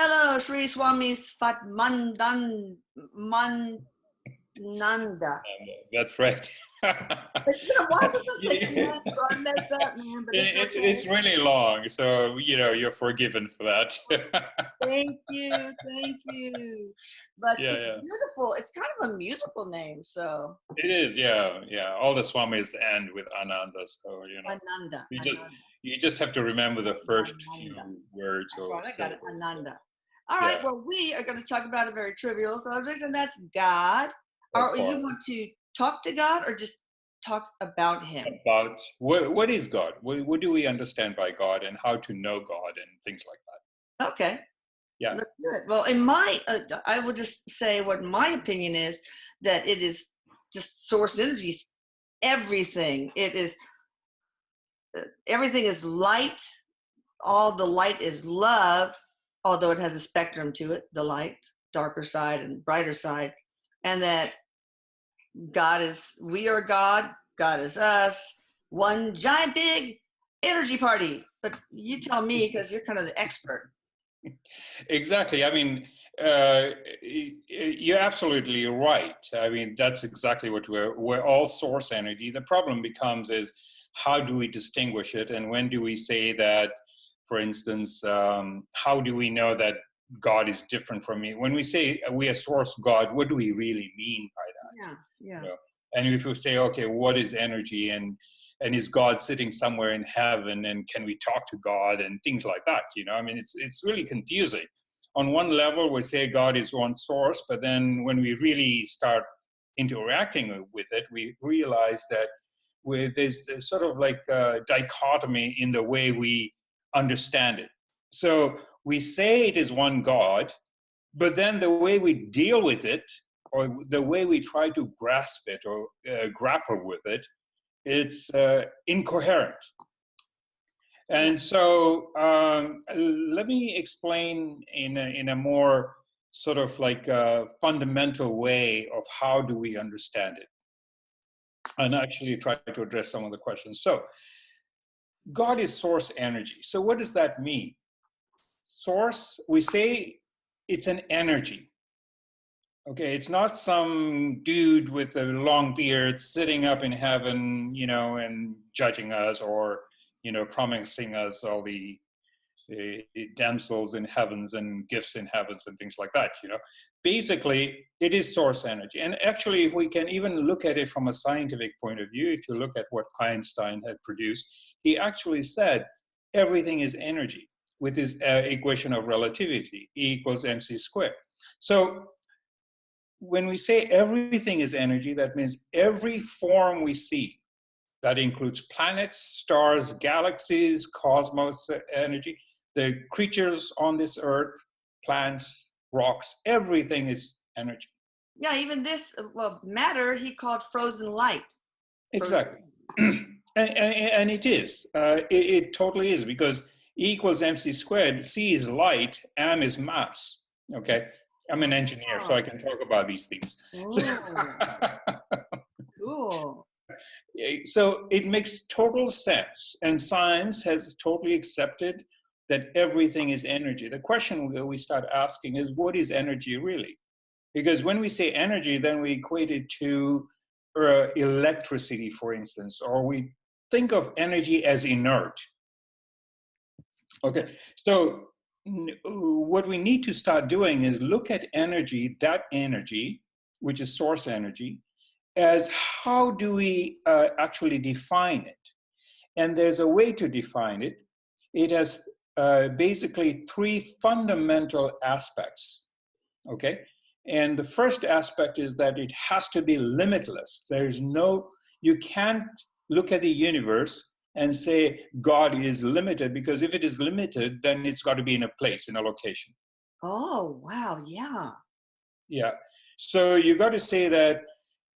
Hello, Sri Swami Svatmananda. That's right. It's been a while since I said your Yeah. name, so I messed up, man, but it's It's okay. really long, so you're forgiven for that. Thank you, thank you. But Yeah, it's yeah. beautiful. It's kind of a musical name, so It is, yeah, yeah. All the swamis end with Ananda, so Ananda, you just Ananda, you just have to remember the first Ananda. few words That's or right, I got it, syllables. Ananda. All right, Yeah, well, we are going to talk about a very trivial subject, and that's God. of Or you course. want to talk to God or just talk about Him? About what is God? What do we understand by God, and how to know God, and things like that. Okay. Yeah. Let's do it. Well, in my, I will just say what my opinion is, that it is just source energy. Everything. It is, everything is light. All the light is love, although it has a spectrum to it, the light, darker side and brighter side. And that God is, we are God, God is us, one giant big energy party. But you tell me, because you're kind of the expert. Exactly. I mean, you're absolutely right. I mean, that's exactly what we're all source energy. The problem becomes is how do we distinguish it, and when do we say that, for instance, how do we know that God is different from me? When we say we are source God, what do we really mean by Yeah, that? yeah. And if you say, okay, what is energy, and is God sitting somewhere in heaven, and can we talk to God, and things like that? I mean, it's really confusing. On one level, we say God is one source, but then when we really start interacting with it, we realize that there's sort of like a dichotomy in the way we understand it. So we say it is one God, but then the way we deal with it, or the way we try to grasp it or grapple with it, it's incoherent. Yeah. And so let me explain in a more sort of like a fundamental way of how do we understand it, and actually try to address some of the questions. So God is source energy. So what does that mean? Source, we say it's an energy. Okay, it's not some dude with a long beard sitting up in heaven, and judging us, or, promising us all the damsels in heavens and gifts in heavens and things like that. Basically, it is source energy. And actually, if we can even look at it from a scientific point of view, if you look at what Einstein had produced, he actually said everything is energy with his equation of relativity, E equals mc squared. So when we say everything is energy, that means every form we see, that includes planets, stars, galaxies, cosmos energy, the creatures on this earth, plants, rocks, everything is energy. Yeah, even this, well, matter he called frozen light. Exactly. And it is. It totally is, because E equals mc squared. C is light, m is mass. Okay. I'm an engineer, so I can talk about these things. Oh, cool. So it makes total sense. And science has totally accepted that everything is energy. The question that we start asking is, what is energy really? Because when we say energy, then we equate it to electricity, for instance, or we think of energy as inert. Okay, so what we need to start doing is look at energy, that energy, which is source energy, as how do we actually define it? And there's a way to define it. It has basically three fundamental aspects, okay? And the first aspect is that it has to be limitless. You can't look at the universe and say God is limited, because if it is limited, then it's got to be in a place, in a location. Oh, wow. Yeah. Yeah. So you got to say that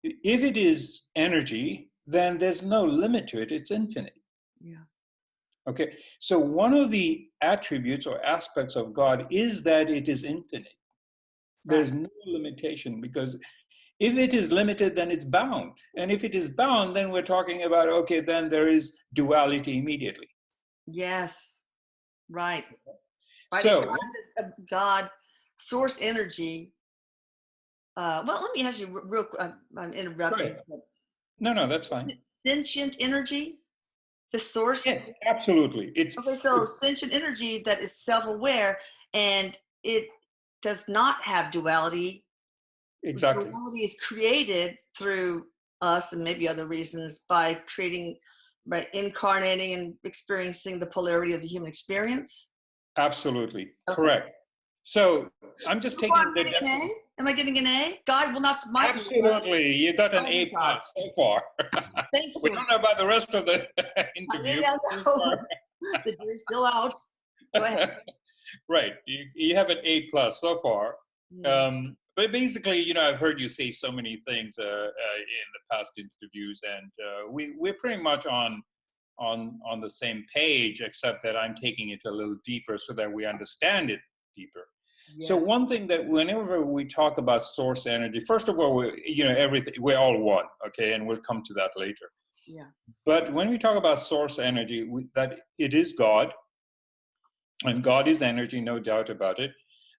if it is energy, then there's no limit to it. It's infinite. Yeah. Okay. So one of the attributes or aspects of God is that it is infinite. Right. There's no limitation, because if it is limited, then it's bound. And if it is bound, then we're talking about, okay, then there is duality immediately. Yes. Right. Right? And So, God, source energy. Well, let me ask you real quick. I'm interrupting. right. No, that's fine. Sentient energy, the source. Yes, absolutely. Okay, so sentient energy that is self-aware, and it does not have duality. Exactly. Duality is created through us and maybe other reasons by incarnating and experiencing the polarity of the human experience. Absolutely. Okay. Correct. So I'm just So far, taking I'm the getting an A. Am I getting an A? God will not smite me. absolutely. You got an Oh my A God. plus so far. Thanks, We George. don't know about the rest of the interview. Yeah, no. The jury's still out. Go ahead. Right. You have an A plus so far. Yeah. But basically, I've heard you say so many things in the past interviews, and we're pretty much on the same page, except that I'm taking it a little deeper so that we understand it deeper. So Yes. one thing that whenever we talk about source energy, first of all, everything, we're all one, okay, and we'll come to that later. Yeah. But when we talk about source energy, that it is God, and God is energy, no doubt about it.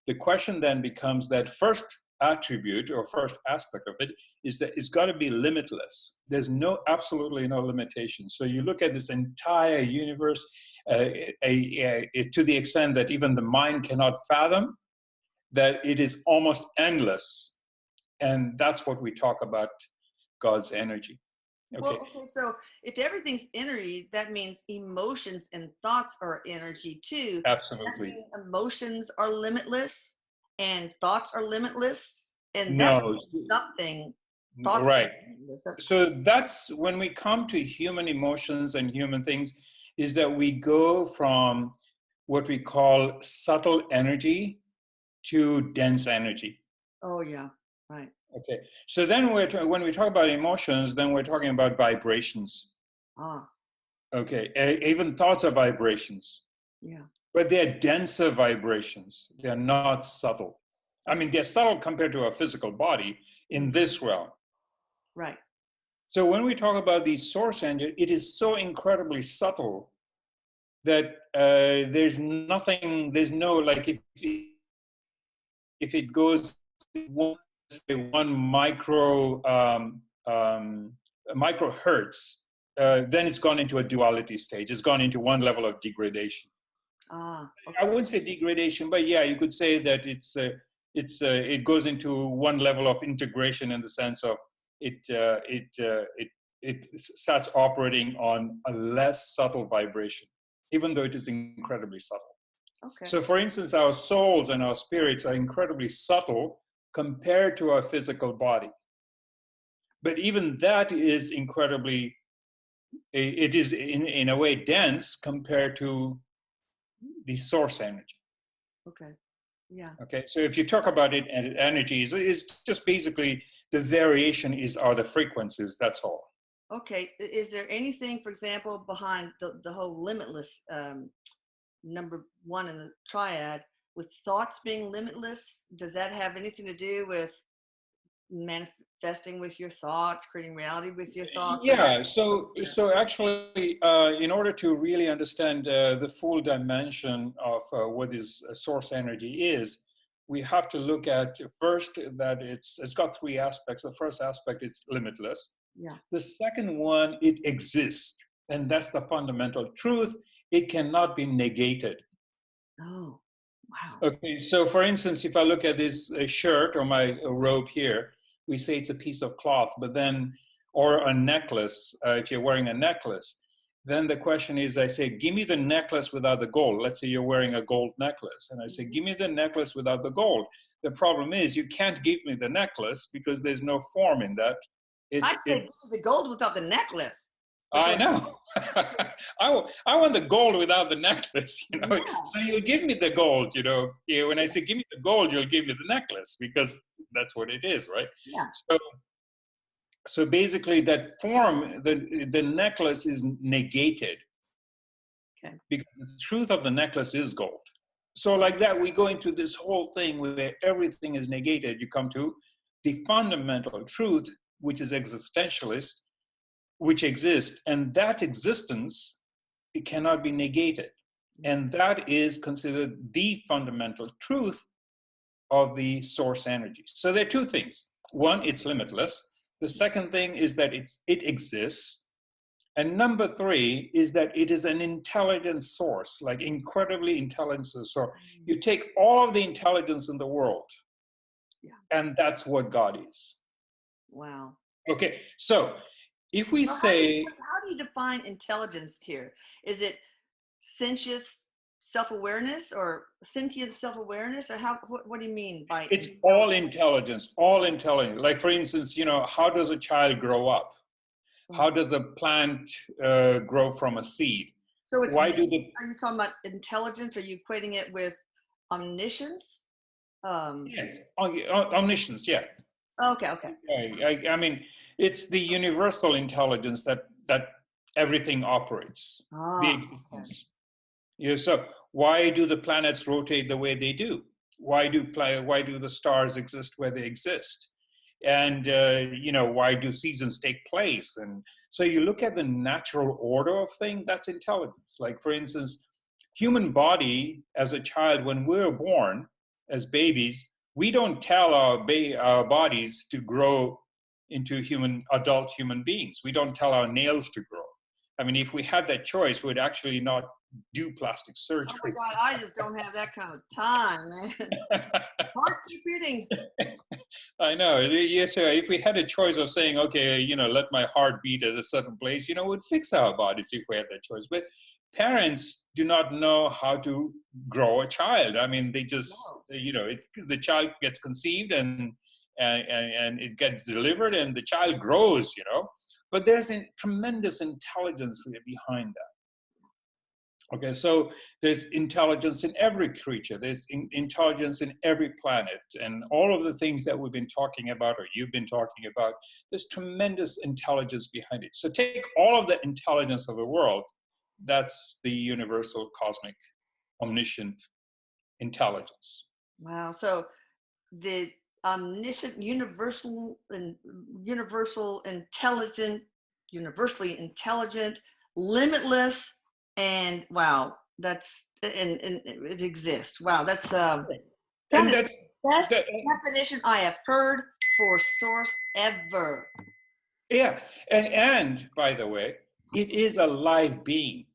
The question then becomes that first attribute or first aspect of it is that it's got to be limitless. There's absolutely no limitation. So you look at this entire universe to the extent that even the mind cannot fathom, that it is almost endless. And that's what we talk about God's energy. Okay. Well, okay, so if everything's energy, that means emotions and thoughts are energy too. Absolutely. That means emotions are limitless and thoughts are limitless. And that's No. something. Thoughts Right. limitless. So that's when we come to human emotions and human things, is that we go from what we call subtle energy to dense energy. Oh, yeah. Right. Okay. So then when we talk about emotions, then we're talking about vibrations. Ah, Okay. Even thoughts are vibrations, yeah. but they're denser vibrations. They're not subtle. I mean, they're subtle compared to our physical body in this realm. Right. So when we talk about the source energy, it is so incredibly subtle that there's no, like, if it goes one microhertz, then it's gone into a duality stage. It's gone into one level of degradation. Ah, I okay. wouldn't say degradation, but yeah, you could say that it goes into one level of integration in the sense of it starts operating on a less subtle vibration, even though it is incredibly subtle. Okay. So, for instance, our souls and our spirits are incredibly subtle compared to our physical body. But even that is incredibly, it is in a way dense compared to the source energy. Okay. Yeah. Okay, so if you talk about it, and energy is just basically the variation are the frequencies. That's all. Okay. Is there anything, for example, behind the whole limitless number one in the triad with thoughts being limitless? Does that have anything to do with manifesting with your thoughts, creating reality with your thoughts? Yeah, so actually, in order to really understand the full dimension of what is source energy is, we have to look at first that it's got three aspects. The first aspect is limitless. Yeah. The second one, it exists, and that's the fundamental truth. It cannot be negated. Oh, wow. Okay, so for instance, if I look at this shirt or my robe here, we say it's a piece of cloth, but then, or a necklace, if you're wearing a necklace, then the question is, I say, give me the necklace without the gold. Let's say you're wearing a gold necklace, and I say, give me the necklace without the gold. The problem is you can't give me the necklace because there's no form in that. I'd say give me the gold without the necklace. I know. I want the gold without the necklace, Yeah. So you'll give me the gold, Yeah, when I say give me the gold, you'll give me the necklace because that's what it is, right? Yeah. So basically that form, the necklace is negated. Okay. Because the truth of the necklace is gold. So like that, we go into this whole thing where everything is negated. You come to the fundamental truth, which is existentialist, which exists, and that existence, it cannot be negated. And that is considered the fundamental truth of the source energy. So there are two things. One, it's limitless. The second thing is that it exists. And number three is that it is an intelligent source, like incredibly intelligent source. You take all of the intelligence in the world, and that's what God is. Wow. Okay, so if we Well, say... how do you define intelligence here? Is it sentient self-awareness or sentient self-awareness, or what do you mean by It's all intelligence, all intelligence. Like, for instance, how does a child grow up? How does a plant grow from a seed? So it's Why are you talking about intelligence? Are you equating it with omniscience? Yes, omniscience, yeah. Okay. I mean, it's the universal intelligence that everything operates, the existence. Okay. So why do the planets rotate the way they do? Why do the stars exist where they exist? And why do seasons take place? And so you look at the natural order of things, that's intelligence. Like, for instance, human body as a child, when we're born as babies, we don't tell our bodies to grow into adult human beings. We don't tell our nails to grow. I mean, if we had that choice, we'd actually not do plastic surgery. Oh my God, I just don't have that kind of time, man. Heart keep beating. I know. Yes, if we had a choice of saying, okay, let my heart beat at a certain place, we'd fix our bodies if we had that choice. But parents do not know how to grow a child. I mean, they just, the child gets conceived and it gets delivered and the child grows, But there's a tremendous intelligence behind that. Okay, so there's intelligence in every creature. There's intelligence in every planet. And all of the things that we've been talking about, or you've been talking about, there's tremendous intelligence behind it. So take all of the intelligence of the world, that's the universal, cosmic, omniscient intelligence. Wow. So the omniscient, universally intelligent, limitless, and wow, and it exists. Wow, that's that is the best definition I have heard for source ever. Yeah, and by the way, it is a live being.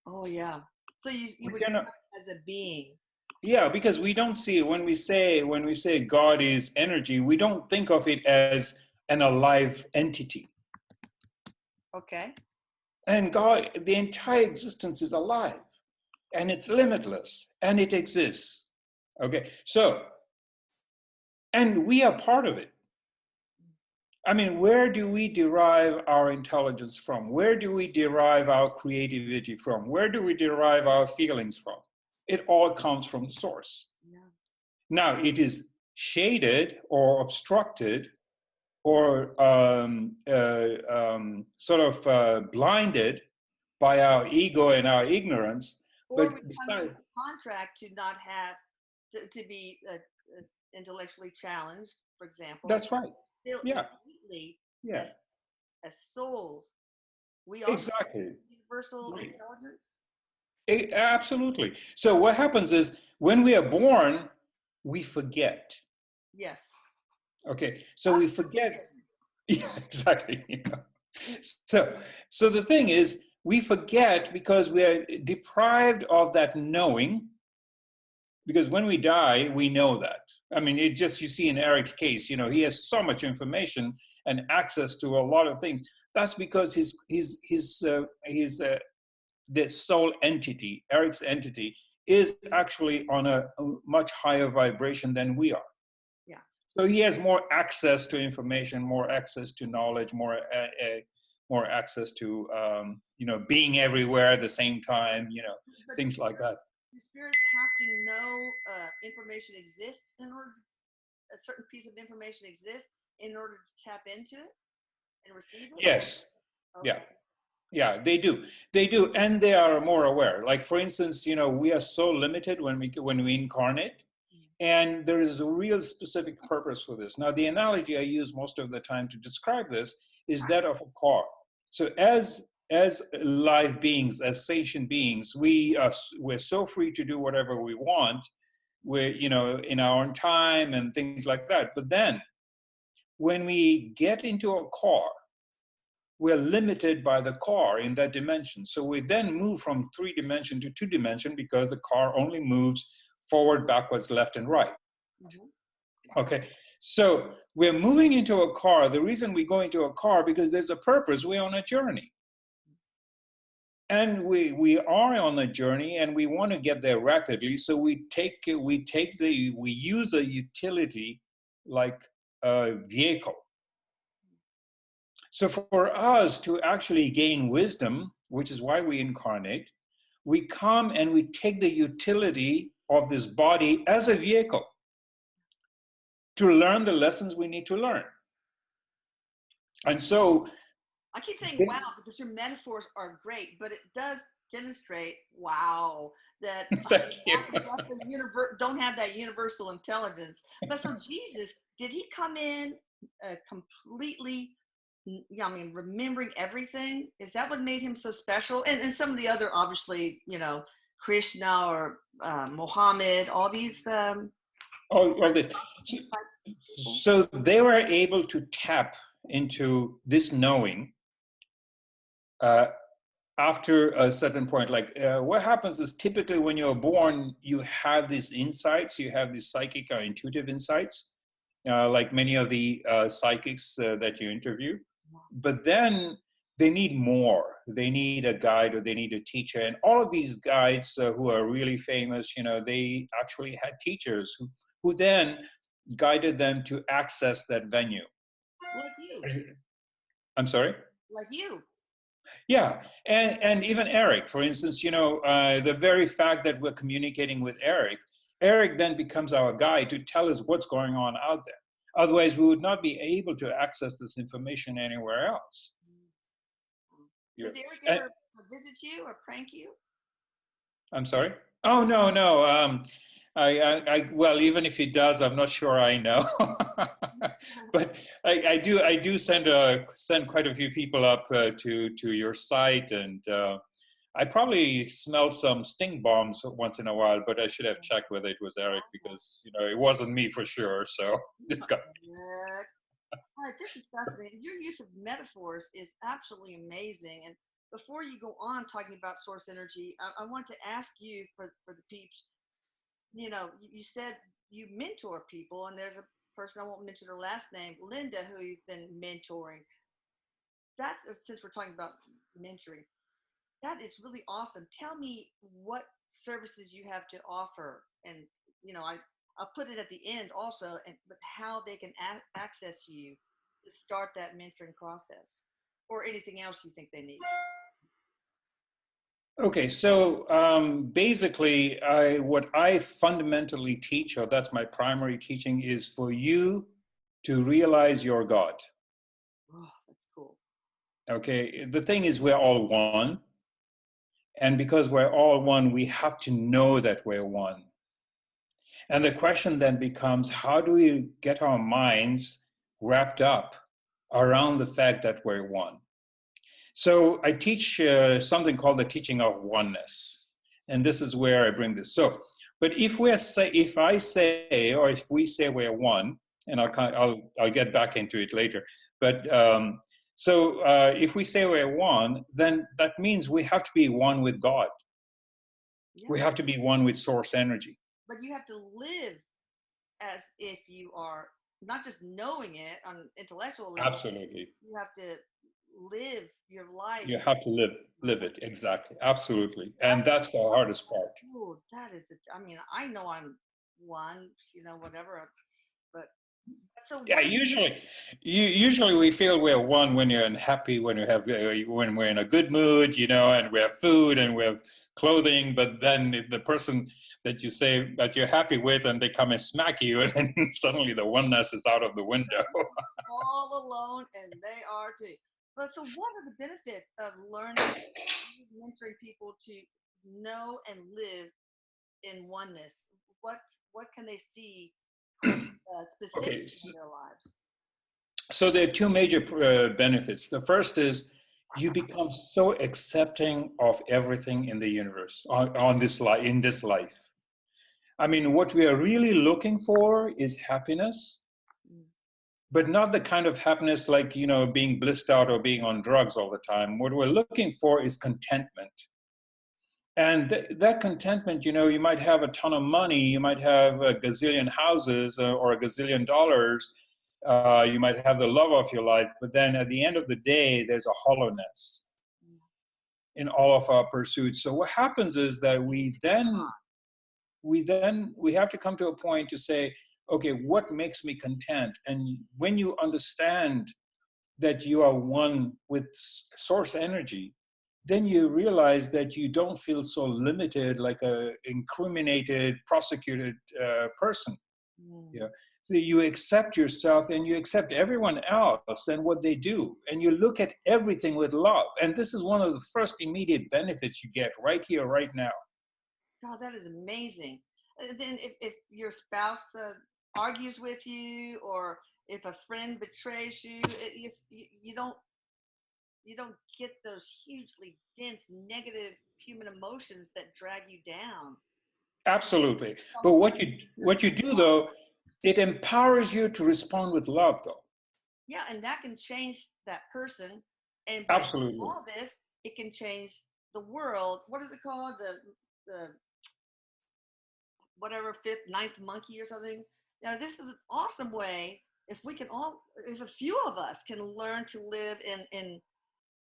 Oh yeah. So you would count it as a being. Yeah, because we don't see it when we say God is energy, we don't think of it as an alive entity. Okay. And God, the entire existence is alive, and it's limitless, and it exists. Okay, so, and we are part of it. I mean, where do we derive our intelligence from? Where do we derive our creativity from? Where do we derive our feelings from? It all comes from the source. Yeah. Now, it is shaded or obstructed or sort of blinded by our ego and our ignorance. Or we come into a contract to not have, to be intellectually challenged, for example. That's right. Still innately, as souls, we also have universal intelligence? Absolutely. So what happens is when we are born, we forget. Yes. Okay, so we forget. Yeah, exactly. So the thing is, we forget because we are deprived of that knowing. Because when we die, we know that. I mean, it just, you see in Erik's case, he has so much information and access to a lot of things. That's because the soul entity, Erik's entity, is actually on a much higher vibration than we are. Yeah. So he has more access to information, more access to knowledge, more access to being everywhere at the same time, but things like that. Do spirits have to know information exists in order a certain piece of information exists in order to tap into it and receive it? Yes. Okay. Yeah, they do, and they are more aware. Like, for instance, we are so limited when we incarnate, and there is a real specific purpose for this. Now, the analogy I use most of the time to describe this is that of a car. So as as live beings, as sentient beings, we're so free to do whatever we want. We're, in our own time and things like that. But then when we get into a car, we're limited by the car in that dimension. So we then move from 3-dimension to 2-dimension because the car only moves forward, backwards, left, and right. Mm-hmm. Okay, so we're moving into a car. The reason we go into a car, because there's a purpose. We're on a journey. And we are on a journey, and we want to get there rapidly. So we use a utility like a vehicle. So for us to actually gain wisdom, which is why we incarnate, we come and we take the utility of this body as a vehicle to learn the lessons we need to learn. And so I keep saying wow because your metaphors are great, but it does demonstrate that thank you. don't have that universal intelligence. But so Jesus, did he come in completely? I mean, remembering everything? Is that what made him so special? And some of the other, obviously, Krishna or Muhammad, all these. All this. So they were able to tap into this knowing after a certain point. Like what happens is typically when you're born, you have these insights, you have these psychic or intuitive insights, like many of the psychics that you interview. But then they need more. They need a guide or they need a teacher. And all of these guides who are really famous, they actually had teachers who then guided them to access that venue. Like you. I'm sorry? Like you. Yeah, and even Erik, for instance, the very fact that we're communicating with Erik then becomes our guide to tell us what's going on out there. Otherwise, we would not be able to access this information anywhere else. Does Erik ever visit you or prank you? I'm sorry? Oh, no. Well, even if he does, I'm not sure I know. But I do send quite a few people up to your site, and I probably smelled some sting bombs once in a while, but I should have checked whether it was Erik because it wasn't me for sure. So it's got. All right, this is fascinating. Your use of metaphors is absolutely amazing. And before you go on talking about source energy, I want to ask you for the peeps. You said you mentor people, and there's a person, I won't mention her last name, Linda, who you've been mentoring. That's since we're talking about mentoring, that is really awesome. Tell me what services you have to offer, and I'll put it at the end also, but how they can access you to start that mentoring process, or anything else you think they need. Okay, so basically, what I fundamentally teach, or that's my primary teaching, is for you to realize your God. Oh, that's cool. Okay, the thing is we're all one. And because we're all one, we have to know that we're one. And the question then becomes, how do we get our minds wrapped up around the fact that we're one? So I teach something called the teaching of oneness. And this is where I bring this. So, but if we say we're one, and I'll get back into it later. But if we say we're one, then that means we have to be one with God. Yeah. We have to be one with source energy. But you have to live as if you are not just knowing it on intellectual level. Absolutely. You have to live your life. You have to live it, exactly. Absolutely. And that's the hardest part. Oh, that is I know I'm one, whatever, but so yeah, usually we feel we're one when you're happy, when we're in a good mood, and we have food and we have clothing. But then if the person that you say that you're happy with and they come and smack you, and then suddenly the oneness is out of the window. All alone, and they are too. But so what are the benefits of learning, mentoring people to know and live in oneness? What can they see specifically in their lives? So there are two major benefits. The first is you become so accepting of everything in the universe, on this life, in this life. I mean, what we are really looking for is happiness, Mm. but not the kind of happiness like, you know, being blissed out or being on drugs all the time. What we're looking for is contentment. And that contentment, you know, you might have a ton of money, you might have a gazillion houses or a gazillion dollars, you might have the love of your life, but then at the end of the day, there's a hollowness in all of our pursuits. So what happens is that we have to come to a point to say, okay, what makes me content? And when you understand that you are one with source energy, then you realize that you don't feel so limited like a incriminated, prosecuted person. Yeah. So you accept yourself and you accept everyone else and what they do. And you look at everything with love. And this is one of the first immediate benefits you get right here, right now. God, that is amazing. Then if your spouse argues with you, or if a friend betrays you, you don't get those hugely dense negative human emotions that drag you down. Absolutely. It's But almost like you're what you do though, it empowers you to respond with love though. yeah, and that can change that person. And by doing Absolutely. all this, it can change the world. What is it called? The whatever fifth, ninth monkey or something. Now, this is an awesome way. If we can all, if a few of us can learn to live in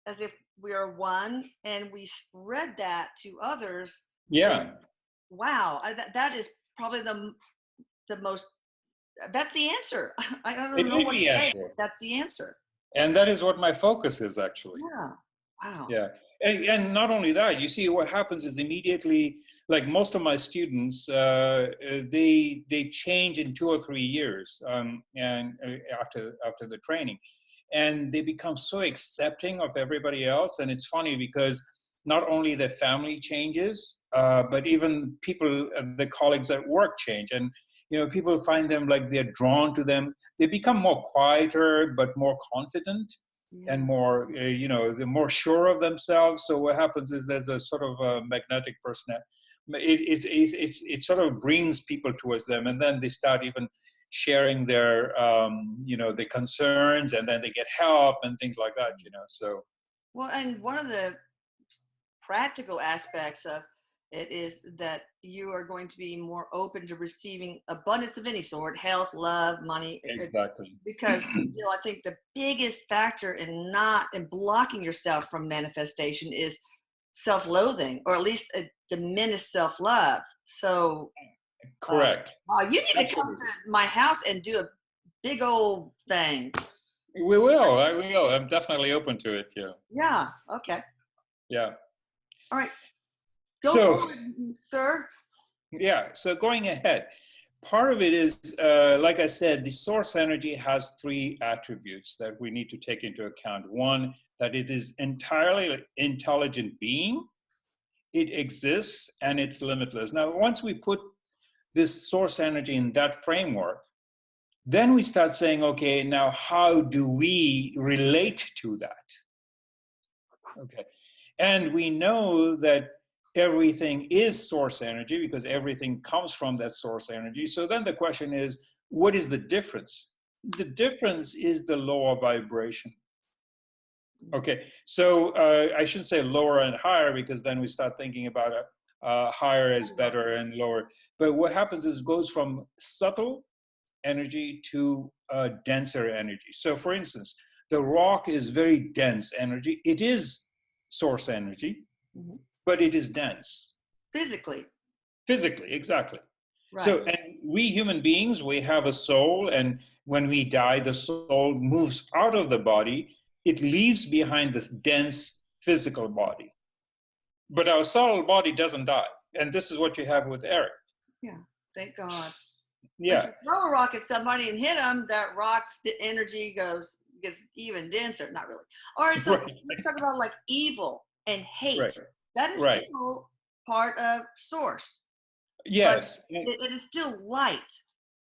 as if we are one, and we spread that to others, then Yeah, wow, that is probably the most. That's the answer. I it don't know is what to the say. answer. That's the answer. And that is what my focus is actually. Yeah. Wow. Yeah. And not only that, you see what happens is immediately, like most of my students, they change in 2 or 3 years and after the training. And they become so accepting of everybody else. And it's funny because not only the family changes, but even people, the colleagues at work change. And, you know, people find them like they're drawn to them. They become more quieter, but more confident and Yeah. more, you know, they're more sure of themselves. So what happens is there's a sort of a magnetic person. It sort of brings people towards them, and then they start even sharing their, you know, the concerns, and then they get help and things like that, you know. So Well, and one of the practical aspects of it is that you are going to be more open to receiving abundance of any sort, health, love, money, exactly. because I think the biggest factor in not in blocking yourself from manifestation is self-loathing, or at least a diminished self-love. So Correct. you need to come Absolutely. to my house and do a big old thing. We will. I will. I'm definitely open to it. Yeah. Yeah. Okay. Yeah. All right. Go So forward, sir. yeah. So going ahead, part of it is, like I said, the source energy has three attributes that we need to take into account. One, that it is entirely intelligent being, it exists, and it's limitless. Now, once we put this source energy in that framework, then we start saying, okay, now how do we relate to that? Okay. And we know that everything is source energy because everything comes from that source energy. So then the question is, what is the difference? The difference is the lower vibration. Okay, so I shouldn't say lower and higher because then we start thinking about higher is better and lower. But what happens is it goes from subtle energy to denser energy. So for instance, the rock is very dense energy. It is source energy, Mhm. but it is dense. Physically, Physically, exactly. So, right. and we human beings, we have a soul, and when we die, the soul moves out of the body. It leaves behind this dense physical body. But our soul body doesn't die. And this is what you have with Erik. Yeah. Thank God. But Yeah, you throw a rock at somebody and hit them, that rock's the energy gets even denser. Not really. All right. So right, let's talk about like evil and hate. right, That is right. still part of source, but Yes, it is still light,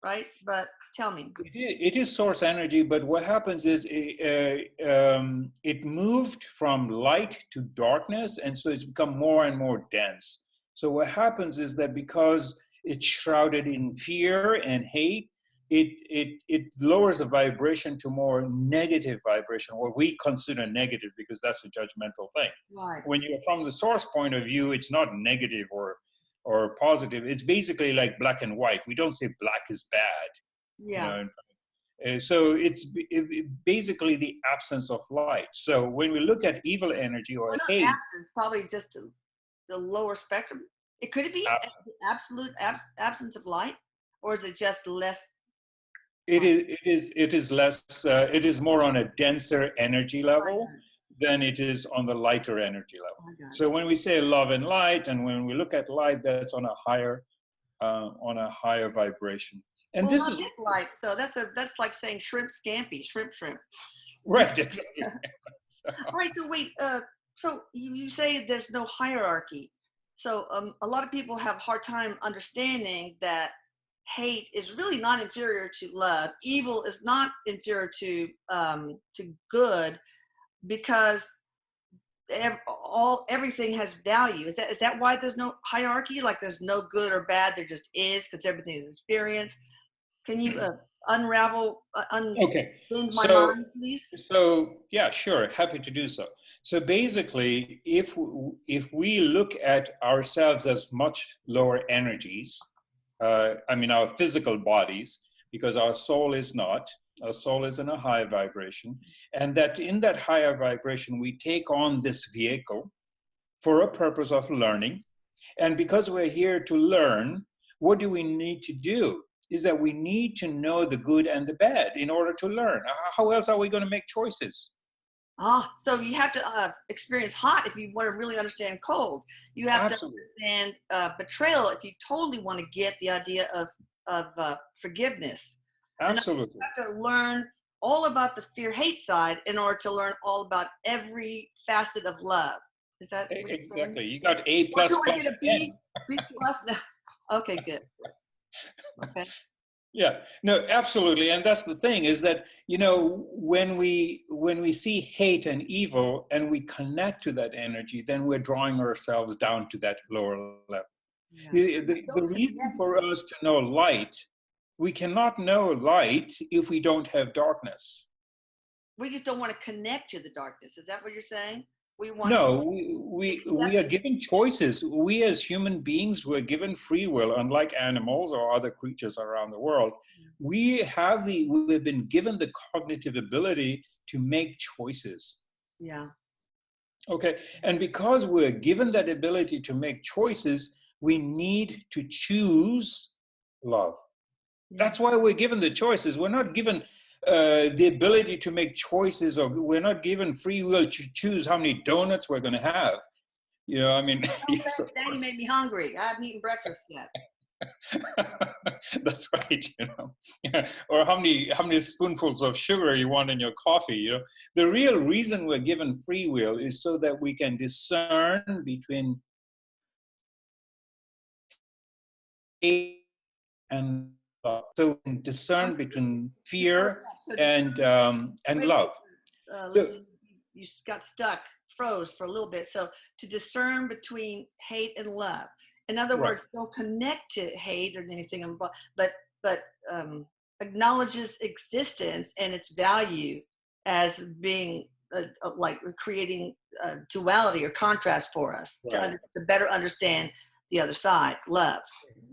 right? But Tell me. It is source energy, but what happens is it moved from light to darkness, and so it's become more and more dense. So what happens is that because it's shrouded in fear and hate, it lowers the vibration to more negative vibration, what we consider negative, because that's a judgmental thing. Right. When you're from the source point of view, it's not negative or positive. It's basically like black and white. We don't say black is bad. Yeah. So it's basically the absence of light. So when we look at evil energy or Well, not hate, absence, probably just the lower spectrum. Could it be absolute absence of light, or is it just less? it is less. It is more on a denser energy level than it is on the lighter energy level. So when we say love and light, and when we look at light, that's on a higher vibration. And well, this is light. So that's like saying shrimp scampi, shrimp. right. Exactly. All right. So wait. So you say there's no hierarchy. So a lot of people have a hard time understanding that hate is really not inferior to love. Evil is not inferior to good, because everything has value. Is that why there's no hierarchy? Like there's no good or bad, there just is, because everything is experience. Can you unravel, Okay. bend my mind, please? So yeah, sure, happy to do so. So basically, if we look at ourselves as much lower energies, I mean our physical bodies, because our soul is not. Our soul is in a high vibration, and that in that higher vibration we take on this vehicle for a purpose of learning. And because we're here to learn, what do we need to do? Is that we need to know the good and the bad in order to learn. How else are we going to make choices? So you have to experience hot if you want to really understand cold. You have Absolutely. to understand betrayal if you totally want to get the idea of forgiveness. Absolutely. And you have to learn all about the fear-hate side in order to learn all about every facet of love. Is that what you're saying? Exactly? You got A plus Do I plus get a B plus now? Okay, good. Okay. Yeah, no, absolutely. And that's the thing, is that, you know, when we see hate and evil and we connect to that energy, then we're drawing ourselves down to that lower level. Yeah. The reason for us to know light, we cannot know light if we don't have darkness. We just don't want to connect to the darkness. Is that what you're saying? We want No, to we are given choices. We as human beings were given free will, unlike animals or other creatures around the world. We've been given the cognitive ability to make choices. Yeah. Okay, and because we're given that ability to make choices, we need to choose love. Yeah. That's why we're given the choices. We're not given the ability to make choices, or we're not given free will to choose how many donuts we're going to have. You know, I mean, yes, of Daddy course. made me hungry. I haven't eaten breakfast yet. That's right, you know. Yeah. Or how many spoonfuls of sugar you want in your coffee, you know. The real reason we're given free will is so that we can discern between hate and love. So we can discern between fear and love. Listen, you got stuck, froze for a little bit. So to discern between hate and love. In other words, don't connect to hate or anything, but acknowledges existence and its value as being like creating duality or contrast for us to better understand the other side, love.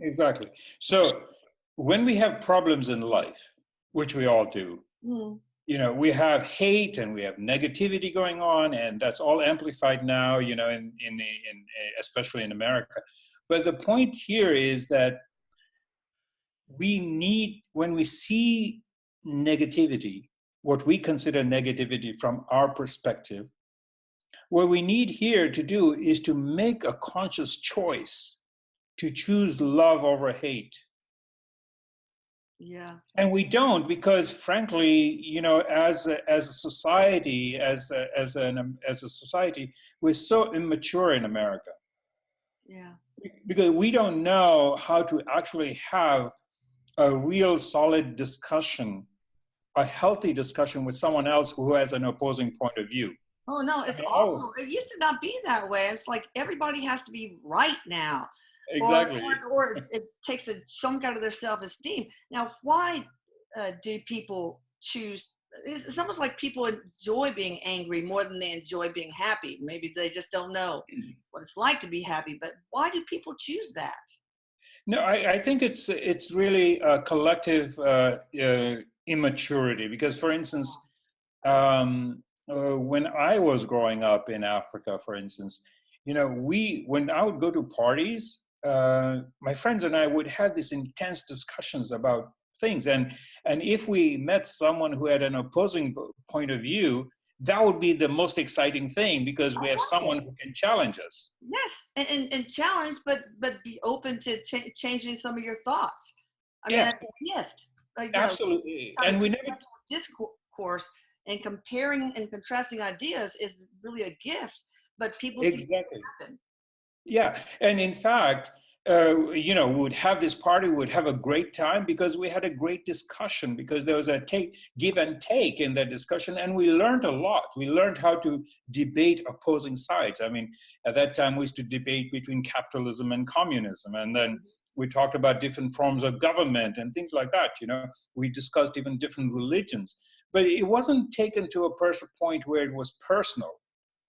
Exactly. So when we have problems in life, which we all do, you know, we have hate and we have negativity going on, and that's all amplified now, you know, in especially in America. But the point here is that we need, when we see negativity, what we consider negativity from our perspective, what we need here to do is to make a conscious choice to choose love over hate. Yeah. And we don't, because frankly, you know, as a society, as a society, we're so immature in America. Yeah. Because we don't know how to actually have a real solid discussion, a healthy discussion with someone else who has an opposing point of view. Oh no, I it's mean, oh, awful. It used to not be that way. It's like everybody has to be right now, exactly. or it takes a chunk out of their self-esteem. Now, why do people choose? It's almost like people enjoy being angry more than they enjoy being happy. Maybe they just don't know what it's like to be happy. But why do people choose that? No, I think it's really a collective immaturity. Because, for instance, when I was growing up in Africa, for instance, when I would go to parties, my friends and I would have these intense discussions about things, and if we met someone who had an opposing point of view, that would be the most exciting thing because we have someone who can challenge us. Yes, and challenge, but be open to changing some of your thoughts. I mean, Yeah, that's a gift. absolutely. Kind And of we never intellectual discourse and comparing and contrasting ideas is really a gift. But people see it exactly. happen. Yeah, and in fact, we would have this party, we would have a great time because we had a great discussion, because there was a give and take in that discussion, and we learned a lot. We learned how to debate opposing sides. I mean, at that time, we used to debate between capitalism and communism, and then we talked about different forms of government and things like that. We discussed even different religions, but it wasn't taken to a point where it was personal.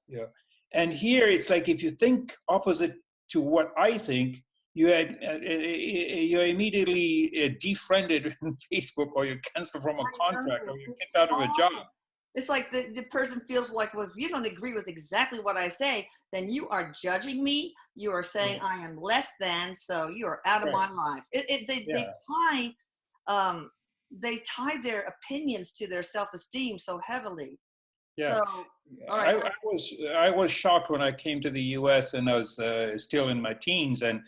Yeah. And here it's like if you think opposite to what I think, you're immediately defriended in Facebook, or you're canceled from a I contract, or know. you're It's kicked out of a job. awful. It's like the person feels like, well, if you don't agree with exactly what I say, then you are judging me. You are saying Yeah. I am less than, so you are out of Right. my life. Yeah. Um, they tie their opinions to their self-esteem so heavily. Yeah. So, all right. I was shocked when I came to the U.S. and I was still in my teens, and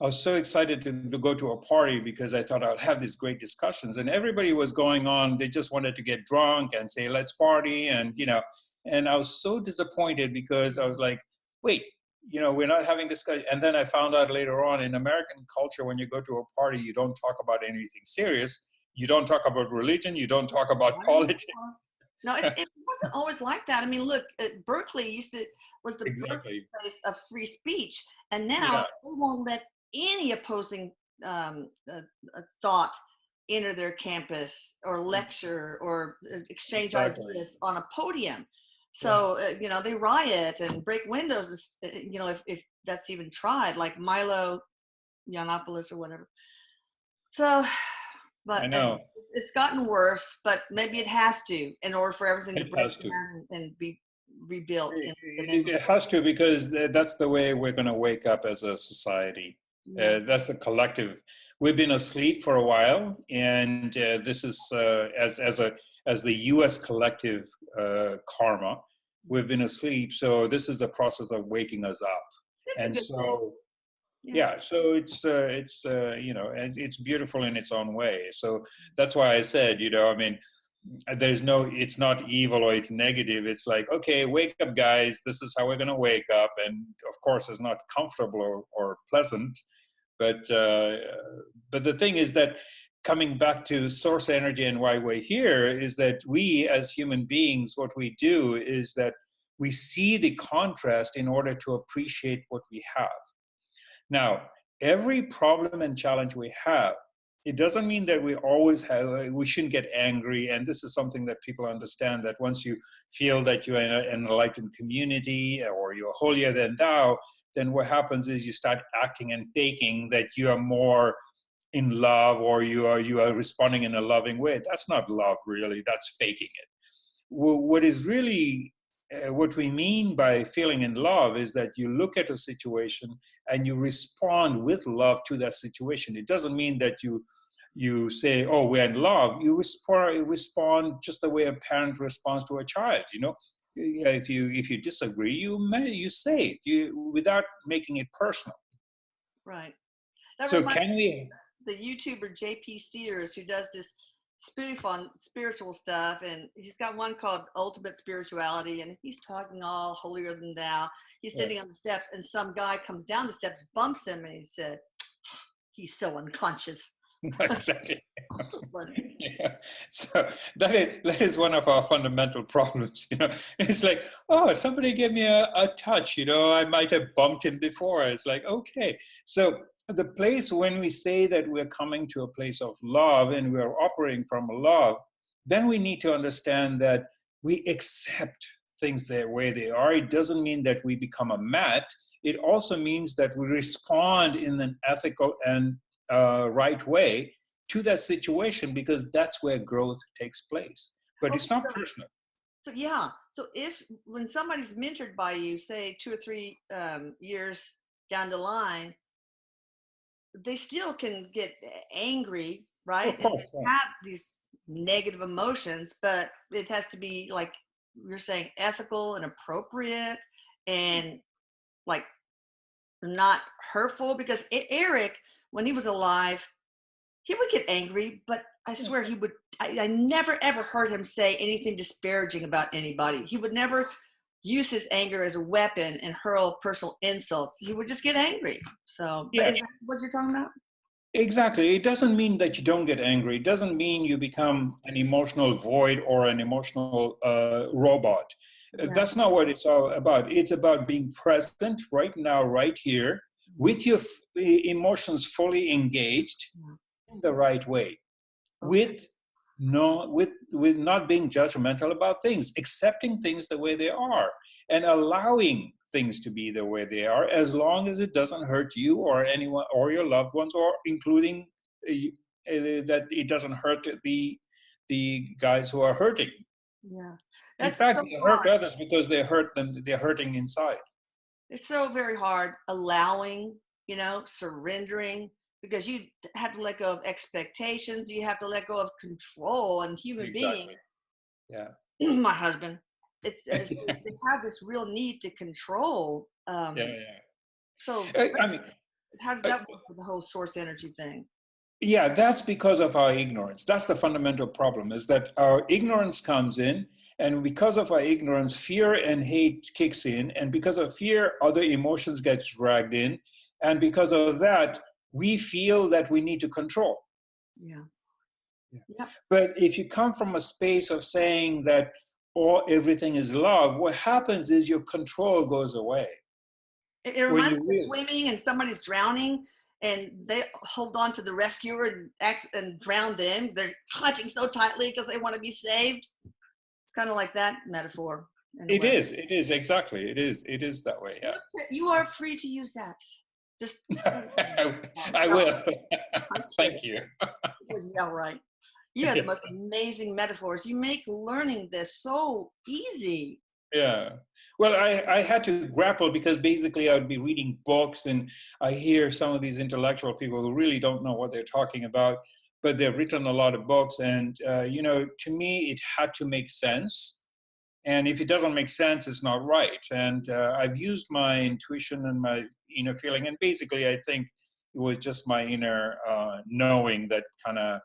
I was so excited to go to a party because I thought I'll have these great discussions, and everybody was going on. They just wanted to get drunk and say, "Let's party," and I was so disappointed because I was like, "Wait, we're not having discussion." And then I found out later on in American culture, when you go to a party, you don't talk about anything serious. You don't talk about religion. You don't talk about politics. No, it wasn't always like that. I mean, look, Berkeley was the Exactly. birthplace of free speech, and now Yeah. they won't let any opposing thought enter their campus or lecture or exchange Exactly. ideas on a podium. Yeah. So they riot and break windows. If that's even tried, like Milo Yiannopoulos or whatever. So, I but know. it's gotten worse. But maybe it has to in order for everything to It break has to. down and be rebuilt in the name It of has to, because that's the way we're going to wake up as a society. yeah. That's the collective. We've been asleep for a while, and this is as the U.S. collective karma. We've been asleep, so this is a process of waking us up, It's a and good thing. so Yeah. yeah, so and it's beautiful in its own way. So that's why I said, I mean, it's not evil or it's negative. It's like, okay, wake up, guys, this is how we're going to wake up. And of course it's not comfortable or pleasant, but the thing is that, coming back to source energy and why we're here, is that we as human beings, what we do is that we see the contrast in order to appreciate what we have. Now, every problem and challenge we have, it doesn't mean that we shouldn't get angry. And this is something that people understand, that once you feel that you're in an enlightened community, or you're holier than thou, then what happens is you start acting and faking that you are more in love, or you are responding in a loving way. That's not love, really. That's faking it. What is really what we mean by feeling in love is that you look at a situation and you respond with love to that situation. It doesn't mean that you say, "Oh, we're in love." You respond just the way a parent responds to a child. Yeah, if you disagree, you say it, without making it personal. Right. That So reminds can we? the YouTuber JP Sears, who does this spoof on spiritual stuff, and he's got one called Ultimate Spirituality, and he's talking all holier than thou. He's Yeah. sitting on the steps, and some guy comes down the steps, bumps him, and he said, "He's so unconscious." Exactly. So funny. Yeah. So that is one of our fundamental problems. It's like, oh, somebody gave me a touch. I might have bumped him before. It's like, okay. So the place when we say that we're coming to a place of love and we're operating from love, then we need to understand that we accept things the way they are. It doesn't mean that we become a mat. It also means that we respond in an ethical and right way to that situation, because that's where growth takes place. But it's Okay, not personal. so yeah. So if when somebody's mentored by you, say 2 or 3 years down the line, they still can get angry, right? Of And course, yeah. have these negative emotions, but it has to be like you're saying, ethical and appropriate, and like not hurtful. Because Eric, when he was alive, he would get angry, but I swear he would. I never ever heard him say anything disparaging about anybody. He would never use his anger as a weapon and hurl personal insults. He would just get angry. So, but Yeah, is that what you're talking about? exactly. It doesn't mean that you don't get angry. It doesn't mean you become an emotional void or an emotional robot. Yeah. That's not what it's all about. It's about being present right now, right here, with your emotions fully engaged Yeah. in the right way, Okay. with no with not being judgmental about things, accepting things the way they are, and allowing things to be the way they are, as long as it doesn't hurt you or anyone or your loved ones, or including that it doesn't hurt the guys who are hurting. Yeah. In That's fact, so they hurt hard. others because they're hurting inside. It's so very hard allowing, surrendering, because you have to let go of expectations. You have to let go of control. And human Exactly. being, Yeah. my husband, they have this real need to control. Yeah, yeah. So I mean, how does uh, that work with the whole source energy thing? yeah, that's because of our ignorance. That's the fundamental problem, is that our ignorance comes in, and because of our ignorance, fear and hate kicks in, and because of fear, other emotions gets dragged in, and because of that, we feel that we need to control. Yeah. Yeah. Yeah. But if you come from a space of saying that everything is love, what happens is your control goes away. It When reminds you me of really, swimming and somebody's drowning and they hold on to the rescuer and drown them. They're clutching so tightly because they want to be saved. It's kind of like that metaphor in a way. it is exactly, it is that way. Yeah. You are free to use that. Just I will. I'm Thank kidding. you. Yeah, right. You have the most amazing metaphors. You make learning this so easy. Yeah. Well, I had to grapple because basically I would be reading books and I hear some of these intellectual people who really don't know what they're talking about, but they've written a lot of books. And, to me, it had to make sense. And if it doesn't make sense, it's not right. And I've used my intuition and my inner feeling. And basically, I think it was just my inner knowing that kind of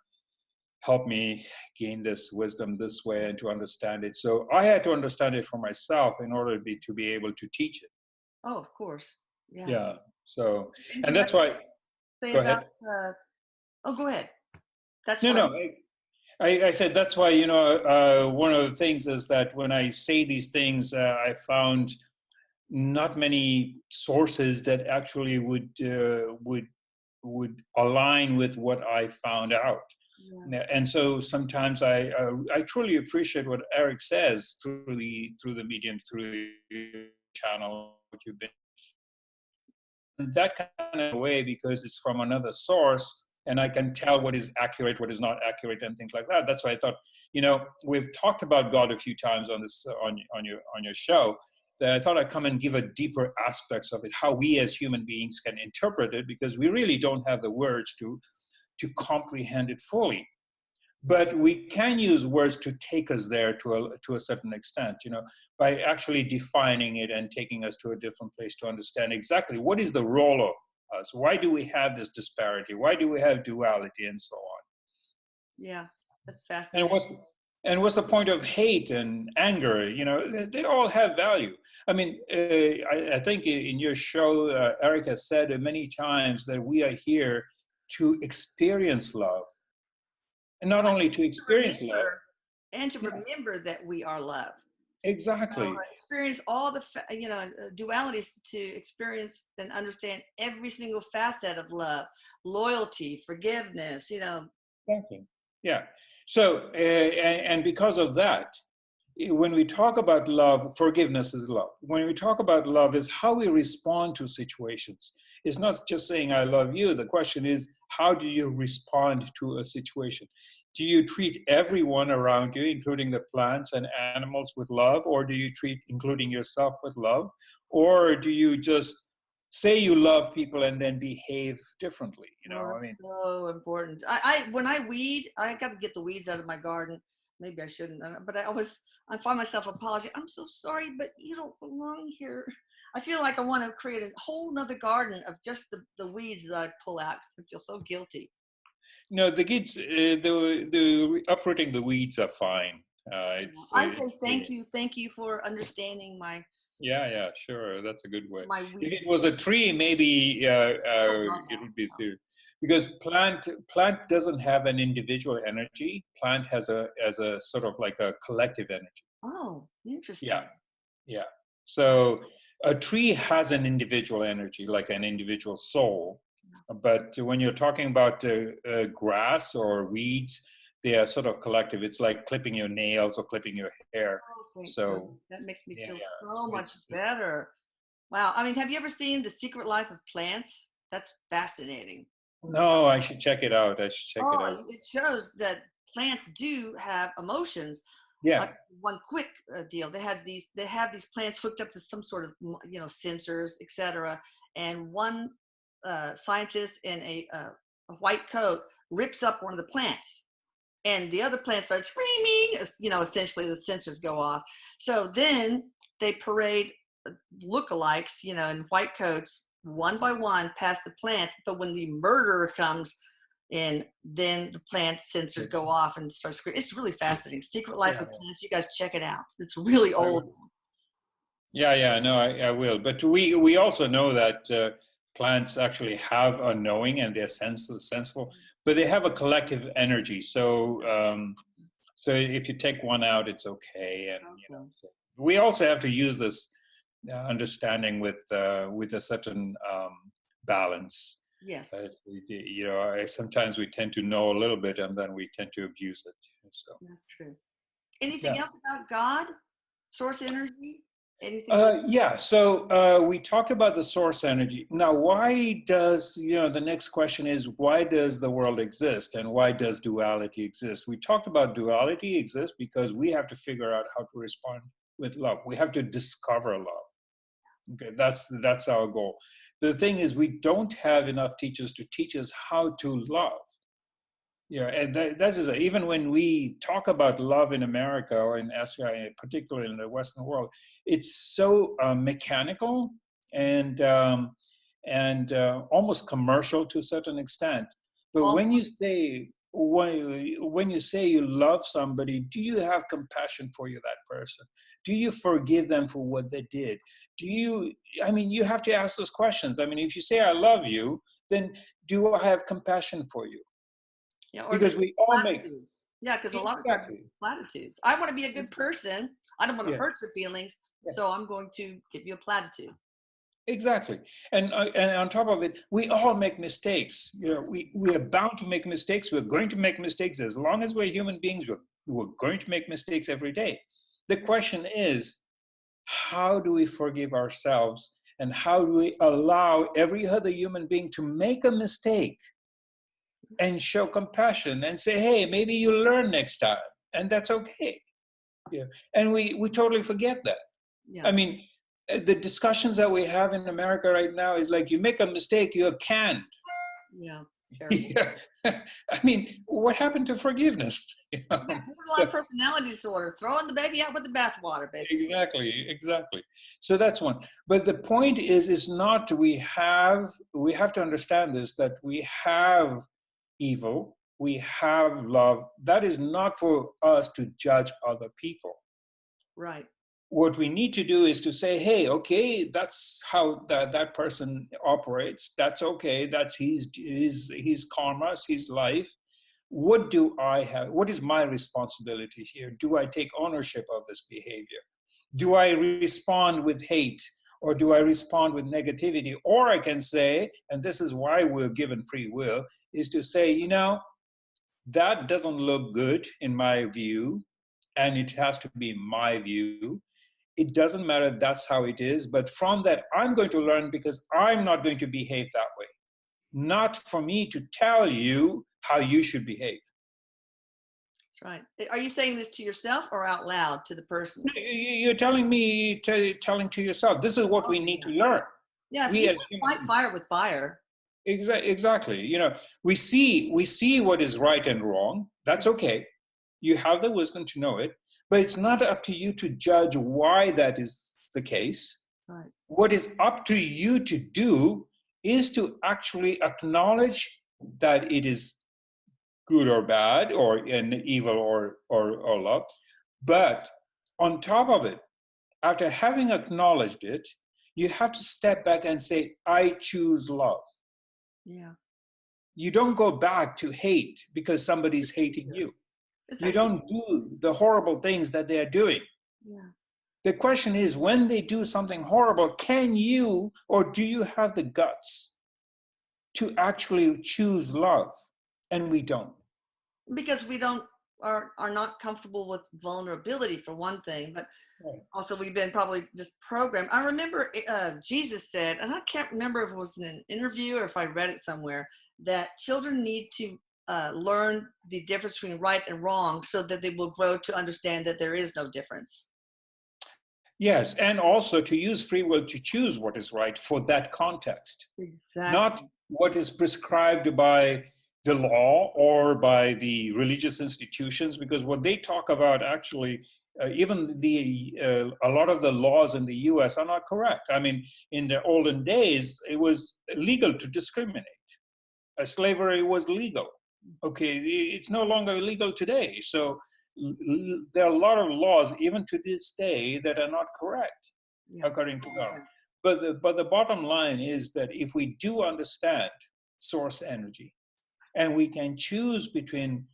helped me gain this wisdom this way and to understand it. So I had to understand it for myself in order to be able to teach it. Oh, of course. Yeah. Yeah. So, and Anything else that's why, to say go about? ahead. Oh, go ahead. That's No, what. no. I said that's why, one of the things is that when I say these things, I found not many sources that actually would align with what I found out. Yeah. And so sometimes I truly appreciate what Erik says through the medium, through the channel, what you've been in that kind of way, because it's from another source and I can tell what is accurate, what is not accurate, and things like that. That's why I thought, we've talked about God a few times on this on your show. That I thought I'd come and give a deeper aspects of it, how we as human beings can interpret it, because we really don't have the words to comprehend it fully. But we can use words to take us there to a certain extent, by actually defining it and taking us to a different place to understand exactly what is the role of us. Why do we have this disparity? Why do we have duality, and so on? Yeah. That's And fascinating. what's the point of hate and anger? They all have value. I mean, I think in your show, Erik has said many times that we are here to experience love. And not Right. only to experience love. And to Yeah, remember that we are love. exactly. Experience all the dualities, to experience and understand every single facet of love, loyalty, forgiveness. Exactly. Yeah. So, and because of that, when we talk about love, forgiveness is love. When we talk about love, is how we respond to situations. It's not just saying I love you. The question is, how do you respond to a situation? Do you treat everyone around you, including the plants and animals, with love, or do you treat including yourself with love, or do you just say you love people and then behave differently? Oh, I that's mean, so important. I when I weed, I got to get the weeds out of my garden. Maybe I shouldn't, but I find myself apologizing. I'm so sorry, but you don't belong here. I feel like I want to create a whole nother garden of just the weeds that I pull out because I feel so guilty. no, the kids, the uprooting the weeds are fine. I say thank you for understanding Yeah, sure, that's a good way. my If it weeds. was a tree, maybe Oh God, it no, would be no. serious. Because plant doesn't have an individual energy. Plant has a sort of like a collective energy. Oh, Yeah, interesting. yeah. So a tree has an individual energy, like an individual soul. But when you're talking about grass or weeds, they are sort of collective. It's like clipping your nails or clipping your hair. Oh, thank God. So That makes me yeah, feel yeah. so So much better. Wow. I mean, have you ever seen The Secret Life of Plants? That's fascinating. no, I should check it out. I should check it out. Oh, it shows that plants do have emotions. Yeah. Like one quick deal, they have these plants hooked up to some sort of sensors, etc. And one scientist in a white coat rips up one of the plants, and the other plants start screaming. Essentially the sensors go off. So then they parade lookalikes, in white coats, one by one, past the plants. But when the murderer comes in, then the plant sensors go off and start screaming. It's really fascinating. Secret Life Yeah. of Plants. You guys check it out. It's really old. Yeah. No, I will. But we also know that plants actually have a knowing and they're sensible, but they have a collective energy. So if you take one out, it's okay. And Okay. so we also have to use this understanding with a certain balance. Yes, Sometimes we tend to know a little bit and then we tend to abuse it. So that's true. Anything yeah. else about God? Source energy? Anything else? Yeah, so we talked about the source energy. Now, why does, the next question is, why does the world exist and why does duality exist? We talked about duality exists because we have to figure out how to respond with love. We have to discover love. Okay, that's our goal. The thing is, we don't have enough teachers to teach us how to love. Yeah, and that's just even when we talk about love in America or in Asia, particularly in the Western world, it's so mechanical and almost commercial to a certain extent. But All when you say you love somebody, do you have compassion for that person? Do you forgive them for what they did? I mean, you have to ask those questions. I mean, if you say I love you, then do I have compassion for you? or is it Because just we all make platitudes? Yeah, because a lot of times exactly it's platitudes. I want to be a good person. I don't want to yeah, hurt your feelings, yeah, so I'm going to give you a platitude. exactly. And on top of it, we all make mistakes. We are bound to make mistakes. We're going to make mistakes as long as we're human beings. We're going to make mistakes every day. The question is, how do we forgive ourselves, and how do we allow every other human being to make a mistake and show compassion and say, hey, maybe you'll learn next time, and that's okay. Yeah, and we totally forget that. Yeah, I mean, the discussions that we have in America right now is like, you make a mistake, you're canned. yeah, terrible. Yeah. I mean, what happened to forgiveness? Yeah, borderline personality disorder, throwing the baby out with the bathwater, basically. Exactly. So that's one. But the point is not we have to understand this, that we have evil, we have love. That is not for us to judge other people. Right. what we need to do is to say, hey, okay, that's how that person operates. That's okay. That's his karma, his life. What do I have? What is my responsibility here? Do I take ownership of this behavior? Do I respond with hate, or do I respond with negativity? Or I can say, and this is why we're given free will, is to say, you know, that doesn't look good in my view, and it has to be my view. It doesn't matter if that's how it is, but from that, I'm going to learn, because I'm not going to behave that way. Not for me to tell you how you should behave. That's right. Are you saying this to yourself or out loud to the person? You're telling me, telling to yourself, this is what we need to learn. Yeah, if We you as can't human fight fire with fire. Exactly. You know, we see what is right and wrong. That's okay. You have the wisdom to know it, but it's not up to you to judge why that is the case. Right. What is up to you to do is to actually acknowledge that it is good or bad, or an evil or love. But on top of it, after having acknowledged it, you have to step back and say, I choose love. Yeah. You don't go back to hate because somebody's hating you. You don't do the horrible things that they are doing. Yeah. The question is, when they do something horrible, can you, or do you have the guts to actually choose love? And we don't. Because we don't are not comfortable with vulnerability, for one thing, but Right. also we've been probably just programmed. I remember Jesus said, and I can't remember if it was in an interview or if I read it somewhere, that children need to learn the difference between right and wrong so that they will grow to understand that there is no difference. Yes, and also to use free will to choose what is right for that context. Exactly. Not what is prescribed by the law or by the religious institutions, because what they talk about actually, even a lot of the laws in the US are not correct. I mean, in the olden days, it was illegal to discriminate. Slavery was legal. Okay, it's no longer illegal today. So there are a lot of laws, even to this day, that are not correct, according to God. But the bottom line is that if we do understand source energy, and we can choose between,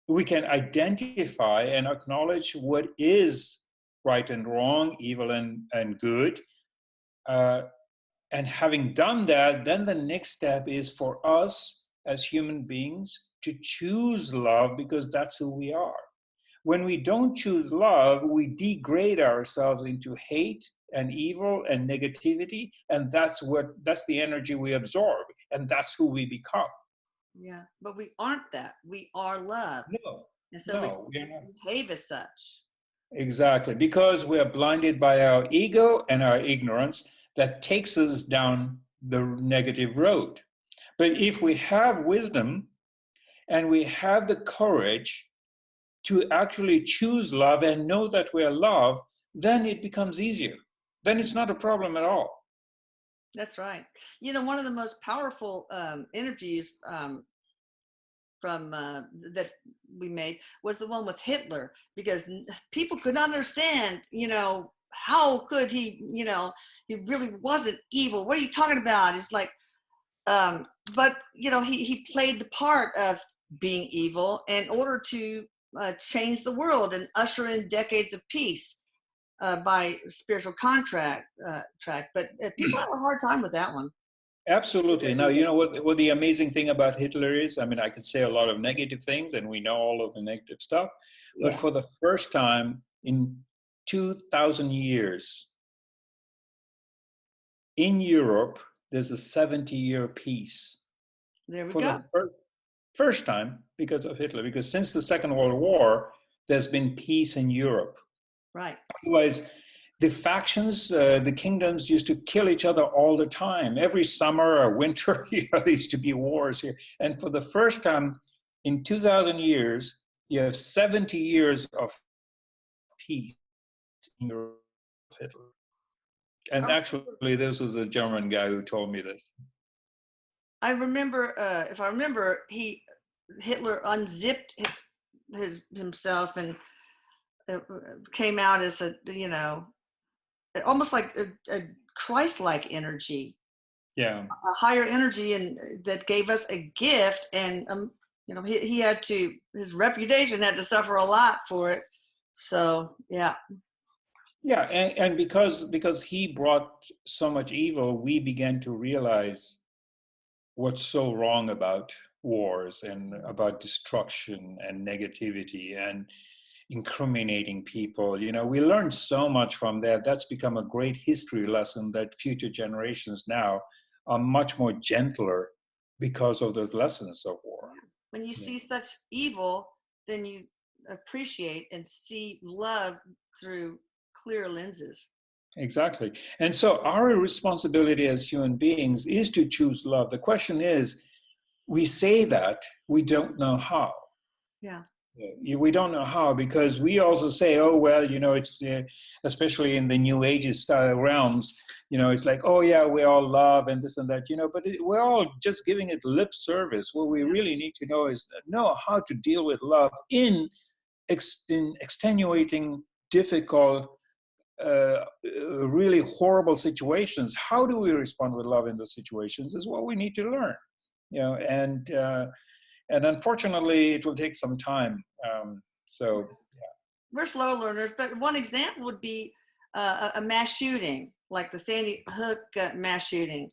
we can identify and acknowledge what is right and wrong, evil and good, and having done that, then the next step is for us as human beings to choose love, because that's who we are. When we don't choose love, we degrade ourselves into hate and evil and negativity, and that's the energy we absorb, and that's who we become. Yeah, but we aren't that. We are love. No, And so we we're not. behave as such. Exactly, because we are blinded by our ego and our ignorance that takes us down the negative road. But if we have wisdom and we have the courage to actually choose love and know that we are loved, then it becomes easier. Then it's not a problem at all. That's right. You know, one of the most powerful interviews from that we made was the one with Hitler, because people could not understand, you know, how could he, you know, he really wasn't evil. What are you talking about? It's like, but you know, he played the part of being evil in order to change the world and usher in decades of peace by spiritual track. But people have a hard time with that one. Absolutely. Now, you know what the amazing thing about Hitler is? I mean, I could say a lot of negative things, and we know all of the negative stuff. But Yeah. for the first time in 2,000 years, in Europe, there's a 70-year peace. There we For go. the first time, because of Hitler, because since the Second World War, there's been peace in Europe. Right. Otherwise, the factions, the kingdoms used to kill each other all the time. Every summer or winter, you know, there used to be wars here. And for the first time in 2,000 years, you have 70 years of peace in Europe. Hitler. And actually, this was a German guy who told me this. I remember, if I remember, Hitler unzipped himself and came out as a, you know, almost like a Christ-like energy, Yeah. a higher energy, and that gave us a gift. And you know, he had to, his reputation had to suffer a lot for it. So yeah. Yeah, and because he brought so much evil, we began to realize what's so wrong about wars and about destruction and negativity and incriminating people. You know, we learned so much from that. That's become a great history lesson that future generations now are much more gentler because of those lessons of war. When you Yeah. see such evil, then you appreciate and see love through clear lenses. Exactly. And so our responsibility as human beings is to choose love. The question is, we say that, we don't know how. Yeah. We don't know how, because we also say, oh, well, you know, it's especially in the New Ages style realms, you know, it's like, oh, yeah, we all love and this and that, you know, but we're all just giving it lip service. What we really need to know how to deal with love in extenuating, difficult, really horrible situations. How do we respond with love in those situations is what we need to learn, you know, and unfortunately it will take some time. So We're slow learners, but one example would be a mass shooting, like the Sandy Hook mass shooting.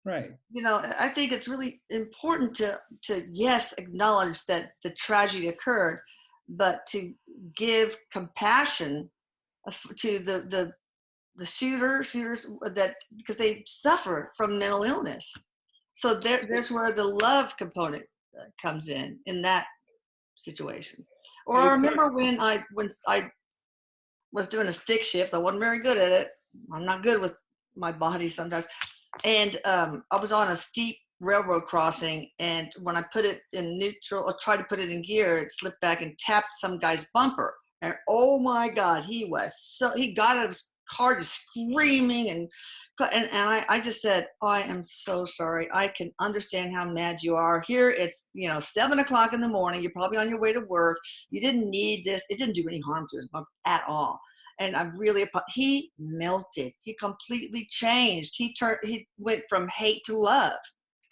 right, You know, I think it's really important to yes, acknowledge that the tragedy occurred, but to give compassion to the shooters that, because they suffer from mental illness. So there's where the love component comes in that situation. Or I exactly. remember when I was doing a stick shift. I wasn't very good at it. I'm not good with my body sometimes. And I was on a steep railroad crossing, and when I put it in neutral or tried to put it in gear, it slipped back and tapped some guy's bumper. And oh my God, he got out of his car just screaming, and I just said, oh, I am so sorry. I can understand how mad you are. Here it's, you know, 7 o'clock in the morning. You're probably on your way to work. You didn't need this. It didn't do any harm to his bumper at all. And I really, he melted. He completely changed. He went from hate to love.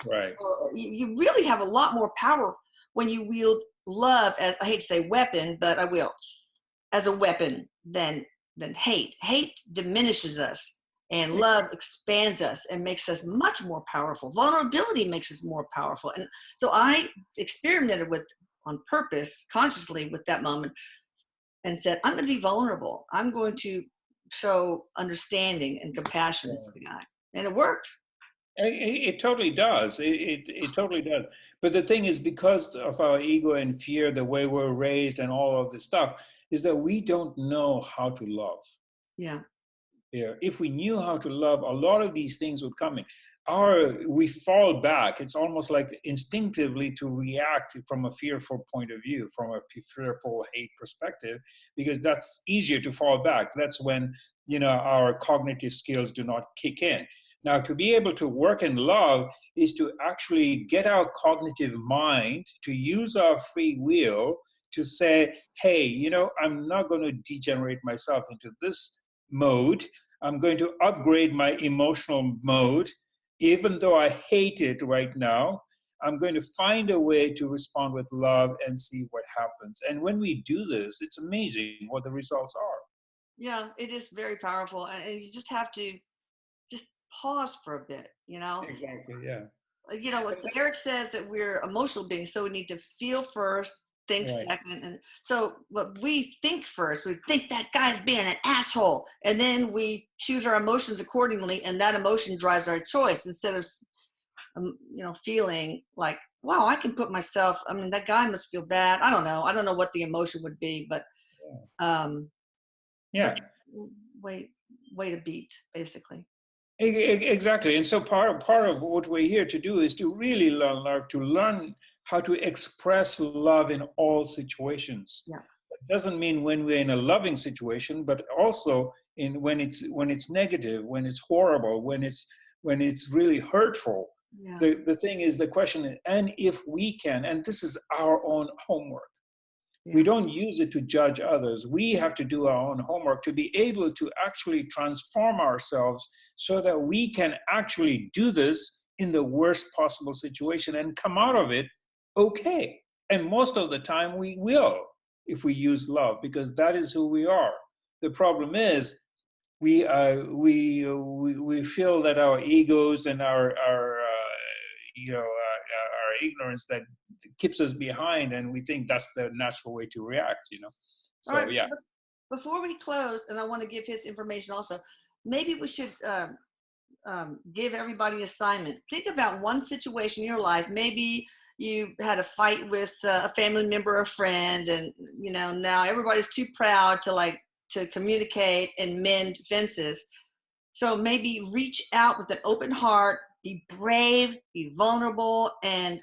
Right. So you really have a lot more power when you wield love as, I hate to say weapon, but I will, as a weapon than hate. Hate diminishes us, and love expands us and makes us much more powerful. Vulnerability makes us more powerful. And so I experimented with, on purpose, consciously, with that moment, and said, I'm going to be vulnerable. I'm going to show understanding and compassion for the guy. And it worked. It totally does. It totally does. But the thing is, because of our ego and fear, the way we're raised and all of this stuff, is that we don't know how to love. Yeah. Yeah. If we knew how to love, a lot of these things would come in. We fall back. It's almost like instinctively to react from a fearful point of view, from a fearful hate perspective, because that's easier to fall back. That's when, you know, our cognitive skills do not kick in. Now, to be able to work in love is to actually get our cognitive mind to use our free will to say, hey, you know, I'm not going to degenerate myself into this mode. I'm going to upgrade my emotional mode. Even though I hate it right now, I'm going to find a way to respond with love and see what happens. And when we do this, it's amazing what the results are. Yeah, it is very powerful. And you just have to just pause for a bit, you know. Exactly, yeah. You know what Eric says, that we're emotional beings, so we need to feel first, think Right. second. And so what we think first, we think that guy's being an asshole, and then we choose our emotions accordingly, and that emotion drives our choice, instead of you know, feeling like, wow, I can put myself, I mean, that guy must feel bad. I don't know what the emotion would be, but um Yeah. but wait wait a beat, basically. Exactly. And so part of what we're here to do is to really learn love, to learn how to express love in all situations. Yeah. It doesn't mean when we're in a loving situation, but also in when it's negative, when it's horrible, when it's really hurtful. Yeah. The thing is, the question is, and if we can, and this is our own homework, We don't use it to judge others. We have to do our own homework to be able to actually transform ourselves so that we can actually do this in the worst possible situation and come out of it okay. And most of the time we will, if we use love, because that is who we are. The problem is we feel that our egos and our ignorance that keeps us behind, and we think that's the natural way to react. So All right. yeah. Before we close, and I want to give his information also, maybe we should give everybody an assignment. Think about one situation in your life. Maybe you had a fight with a family member or a friend, and now everybody's too proud to communicate and mend fences. So maybe reach out with an open heart, be brave, be vulnerable, and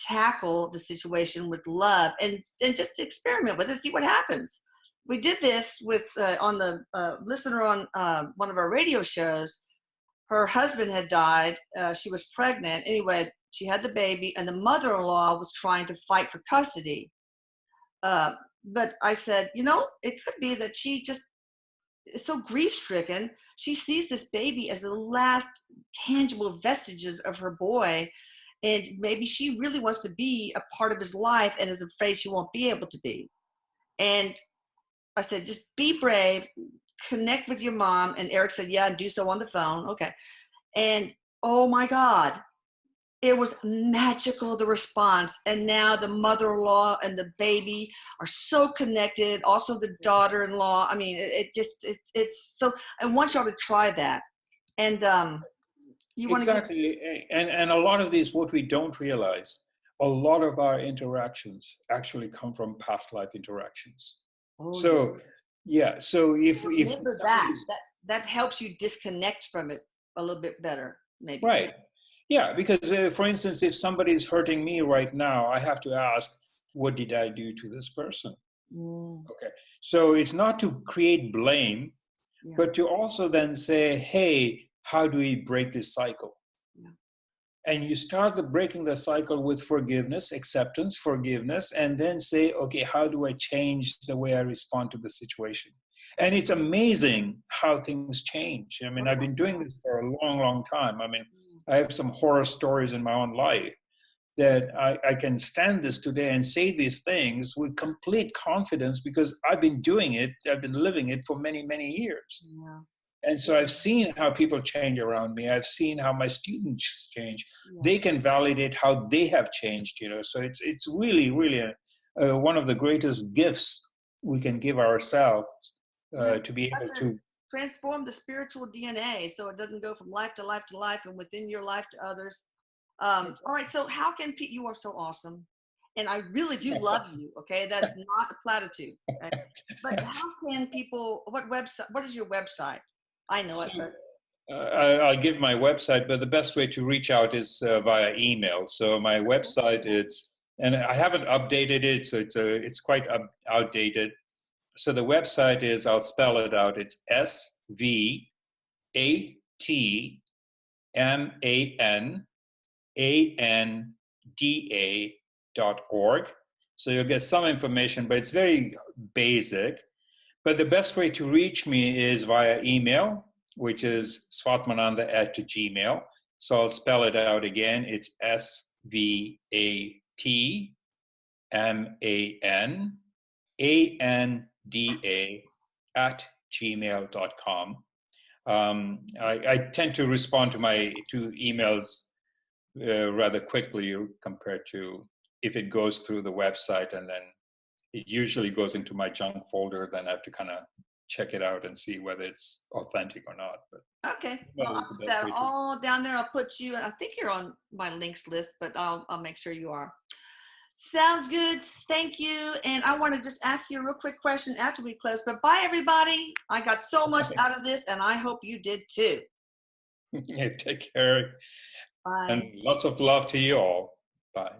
tackle the situation with love, and just experiment with it, see what happens. We did this with on the listener on one of our radio shows. Her husband had died. She was pregnant. Anyway, she had the baby, and the mother-in-law was trying to fight for custody. But I said, it could be that she just is so grief-stricken. She sees this baby as the last tangible vestiges of her boy, and maybe she really wants to be a part of his life and is afraid she won't be able to be. And I said, just be brave, connect with your mom. And Erik said, yeah, do so on the phone. Okay. And oh my God, it was magical, the response. And now the mother-in-law and the baby are so connected. Also the daughter-in-law. I mean, it's so, I want y'all to try that. And you want exactly. And a lot of these, what we don't realize, a lot of our interactions actually come from past life interactions. So if remember that helps you disconnect from it a little bit better, maybe. Right. Yeah, because for instance, if somebody's hurting me right now, I have to ask, what did I do to this person? Okay. So it's not to create blame, but to also then say, hey, how do we break this cycle? And you start breaking the cycle with forgiveness, acceptance, forgiveness, and then say, okay, how do I change the way I respond to the situation? And it's amazing how things change. I mean, I've been doing this for a long, long time. I mean, I have some horror stories in my own life that I can stand this today and say these things with complete confidence because I've been doing it, I've been living it for many, many years. Yeah. And so I've seen how people change around me. I've seen how my students change. Yeah. They can validate how they have changed, So it's really, really one of the greatest gifts we can give ourselves to be able to transform the spiritual DNA so it doesn't go from life to life to life and within your life to others. All right, so how can you are so awesome, and I really do love you. Okay, that's not a platitude. Okay? But how can people? What is your website? I know it. But I'll give my website, but the best way to reach out is via email. So my website is, and I haven't updated it, so it's quite outdated. So the website is, I'll spell it out. It's SVATMANANDA.org. So you'll get some information, but it's very basic. But the best way to reach me is via email, which is svatmananda@gmail. So I'll spell it out again. It's SVATMANANDA@gmail.com. I tend to respond to emails rather quickly compared to if it goes through the website, and then it usually goes into my junk folder. Then I have to kind of check it out and see whether it's authentic or not. But okay, well, I'll put that all down there. I'll put you, I think you're on my links list, but I'll make sure you are. Sounds good. Thank you. And I want to just ask you a real quick question after we close. But bye, everybody. I got so much out of this, and I hope you did too. Yeah, take care. Bye. And lots of love to you all. Bye.